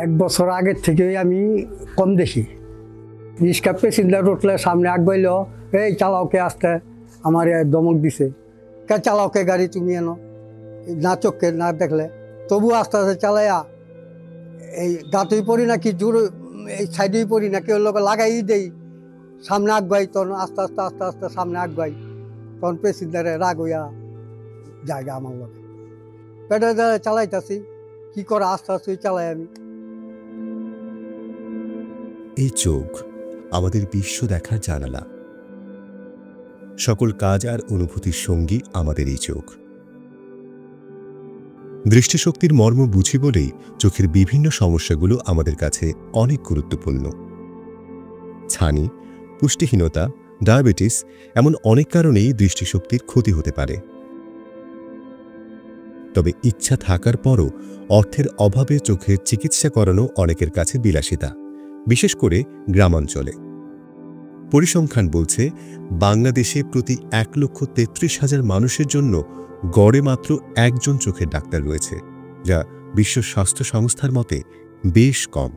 এক বছর আগের থেকেই আমি কম দেখি। রিক্সা প্যাসেঞ্জার উঠলে সামনে আগবাইল, এই চালাওকে আসতে আমার দমক দিছে, কে চালাওকে গাড়ি তুমি এনো, না চোখকে না দেখলে তবু আস্তে আস্তে চালাইয়া এই দাঁতই পড়ি নাকি জোর এই সাইডেই পড়ি নাকি ওর লোক লাগাই দেই, সামনে আগবাই তখন আস্তে আস্তে আস্তে আস্তে সামনে আগবাই, তখন প্যাসেঞ্জারে রাগ হইয়া জায়গা আমার লোকে পেটে দ্বারা চালাইতেছি, কি করে আস্তে আস্তে চালাই আমি। এই চোখ আমাদের বিশ্ব দেখার জানালা, সকল কাজ আর অনুভূতির সঙ্গী আমাদের এই চোখ। দৃষ্টিশক্তির মর্ম বুঝি বলেই চোখের বিভিন্ন সমস্যাগুলো আমাদের কাছে অনেক গুরুত্বপূর্ণ। ছানি, পুষ্টিহীনতা, ডায়াবেটিস এমন অনেক কারণেই দৃষ্টিশক্তির ক্ষতি হতে পারে। তবে ইচ্ছা থাকার পরও অর্থের অভাবে চোখের চিকিৎসা করানো অনেকের কাছে বিলাসিতা, বিশেষ করে গ্রামাঞ্চলে। পরিসংখ্যান বলছে বাংলাদেশে প্রতি 1,33,000 মানুষের জন্য গড়ে মাত্র একজন চোখের ডাক্তার রয়েছে, যা বিশ্ব স্বাস্থ্য সংস্থার মতে বেশ কম।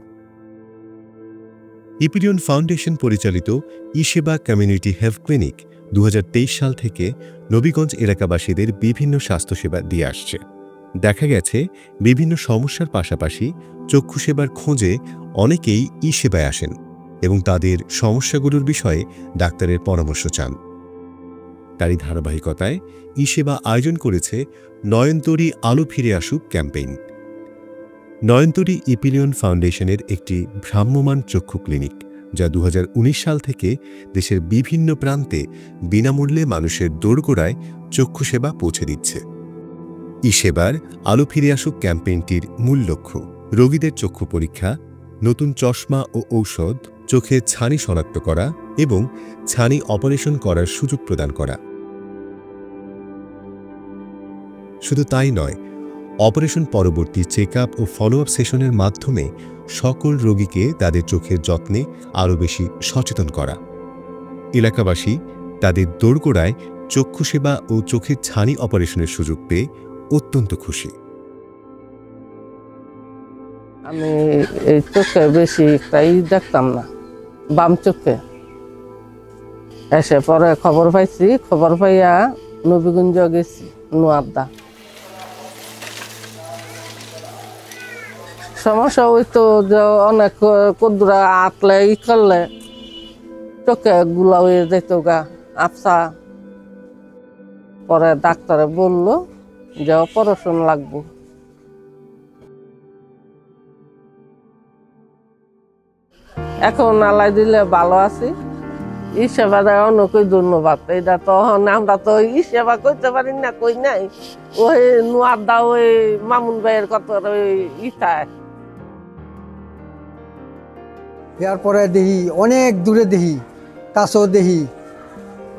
ইপিলিয়ন ফাউন্ডেশন পরিচালিত ই-সেবা কমিউনিটি হেলথ ক্লিনিক 2023 সাল থেকে নবীগঞ্জ এলাকাবাসীদের বিভিন্ন স্বাস্থ্যসেবা দিয়ে আসছে। দেখা গেছে বিভিন্ন সমস্যার পাশাপাশি চক্ষু সেবার খোঁজে অনেকেই ই-সেবায় আসেন এবং তাদের সমস্যাগুলোর বিষয়ে ডাক্তারের পরামর্শ চান। তারই ধারাবাহিকতায় ই-সেবা আয়োজন করেছে নয়নতরী আলো ফিরে আসুক ক্যাম্পেইন। নয়নতরী ইপিলিয়ন ফাউন্ডেশনের একটি ভ্রাম্যমাণ চক্ষু ক্লিনিক, যা 2019 সাল থেকে দেশের বিভিন্ন প্রান্তে বিনামূল্যে মানুষের দোরগোড়ায় চক্ষু সেবা পৌঁছে দিচ্ছে। ই-সেবার আলো ফিরে আসুক ক্যাম্পেইনটির মূল লক্ষ্য রোগীদের চক্ষু পরীক্ষা, নতুন চশমা ও ঔষধ, চোখে ছানি শনাক্ত করা এবং ছানি অপারেশন করার সুযোগ প্রদান করা। শুধু তাই নয়, অপারেশন পরবর্তী চেকআপ ও ফলোআপ সেশনের মাধ্যমে সকল রোগীকে তাদের চোখের যত্নে আরও বেশি সচেতন করা। এলাকাবাসী তাদের দোরগোড়ায় চক্ষু সেবা ও চোখের ছানি অপারেশনের সুযোগ পেয়ে অত্যন্ত খুশি। আমি এই চোখে বেশি একটাই দেখতাম না, বাম চোখে। এসে পরে খবর পাইছি, খবর পাইয়া নবীগঞ্জ গেছি, নোয়াদ্দা। সমস্যা হইতো যে অনেক কদ্দুরা আটলে ই করলে চোখে গুলা হয়ে যেত গা, আফসা। পরে ডাক্তারে বললো যে অপারেশন লাগবো। এখন আল্লাহ দিলে ভালো আছি। ই সেবা দেয় অনেকই ধন্যবাদ। এটা তো আমরা তো ই সেবা করতে পারি না, কই নাই। ওই নোয়াদ্দা ওই মামুন ভাইয়ের কত ওই ইটায়। এরপরে দেখি অনেক দূরে দেখি, কাছেও দেখি,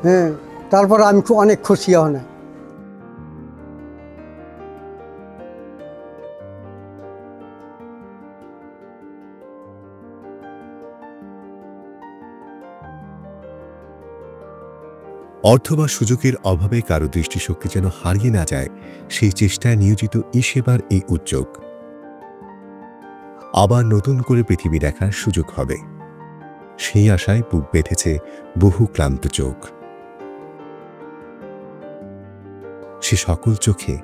হ্যাঁ। তারপরে আমি অনেক খুশি হন। অর্থ বা সুযোগের অভাবে কারো দৃষ্টিশক্তি যেন হারিয়ে না যায়, সেই চেষ্টায় নিয়োজিত ই-সেবার এই উদ্যোগ। আবার নতুন করে পৃথিবী দেখার সুযোগ হবে, সেই আশায় বুক বেঁধেছে বহু ক্লান্ত চোখ। সে সকল চোখে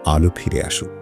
আলো ফিরে আসুক।